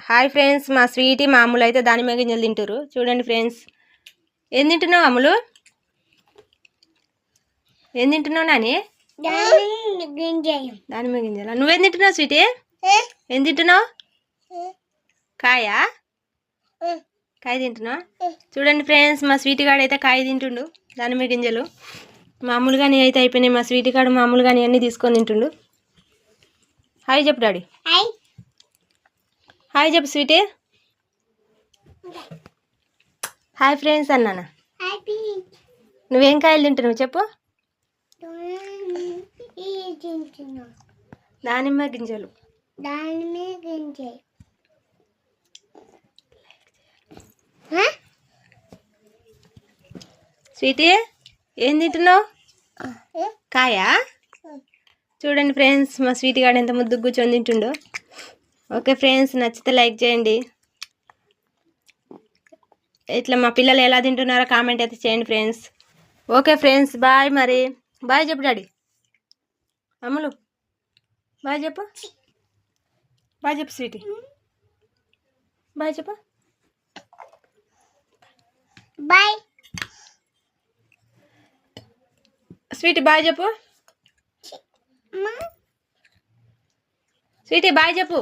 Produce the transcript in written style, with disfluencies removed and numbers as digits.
Hi friends, మా Sweety మా అమ్ములు అయితే దానిమ్మ గింజలు తింటారు. చూడండి ఫ్రెండ్స్, ఏం తింటున్నావు అమ్ములు? ఏం తింటున్నావు నాని? దానిమ్మ గింజలు. నువ్వేం తింటున్నావు స్వీటీ? ఏం తింటున్నావు? కాయా? కాయ తింటున్నావు? చూడండి ఫ్రెండ్స్, మా స్వీటీ గాడు అయితే కాయ తింటుండు, దానిమ్మ గింజలు. మామూలుగానే అయితే అయిపోయినాయి. మా స్వీటీ గాడు మామూలుగానే అన్నీ తీసుకొని తింటుండు. హాయ్ చెప్పు డాడీ. హాయ్ చెప్పు స్వీటీ. హాయ్ ఫ్రెండ్స్ అన్నానా? నువ్వేం కాయలు తింటున్నావు చెప్పు? దానిమ్మ గింజలు. స్వీటీ ఏం తింటున్నావు? కాయా? చూడండి ఫ్రెండ్స్, మా స్వీటీ గాడు ఎంత ముద్దు కూర్చొని తింటుండో. ఓకే ఫ్రెండ్స్, నచ్చితే లైక్ చేయండి. ఇట్లా మా పిల్లలు ఎలా తింటున్నారో కామెంట్ అయితే చేయండి ఫ్రెండ్స్. Okay friends, bye. మరి బాయ్ చెప్పు డాడీ. అమ్ములు బాయ్ చెప్పు. బాయ్ చెప్పు స్వీటీ. బాయ్ చెప్పు. Bye sweetie. బాయ్ చెప్పు స్వీటీ. బాయ్ చెప్పు.